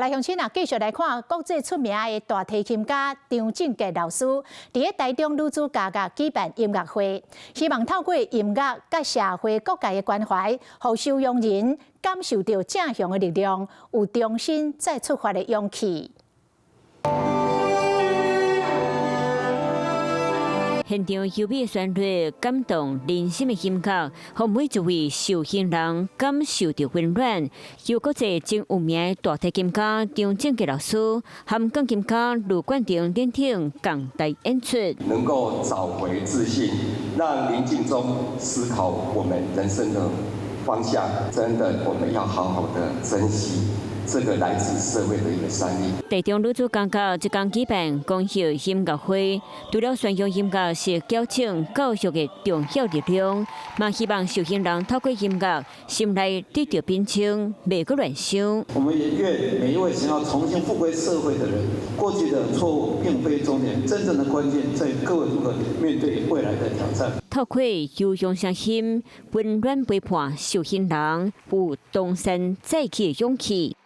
來，鄉親啊，繼續來看國際出名的大提琴家張正傑老師，佇台中女子家舉辦音樂會，希望透過音樂甲社會各界的關懷，讓受用人感受到正向的力量，有重新再出發的勇氣。現場優美的旋律感動人心的音樂，讓每一位受刑人感受到溫暖。由國際真有名的大提琴家張正傑老師和鋼琴家盧冠廷連挺共同演出，能夠找回自信，讓寧靜中思考我們人生的方向。真的，我們要好好的珍惜這個來自社會的一個善意。台中女子家即天舉辦公益音樂會，除了宣揚音樂是矯正教育的重要力量，嘛希望受刑人透過音樂，心內得到平靜，袂閣亂想。我們也願每一位想要重新復歸社會的人，過去的錯誤並非終點，真正的關鍵在於各位如何面對未來的挑戰。透過悠揚聲音，溫暖陪伴受刑人，有東山再起的勇氣。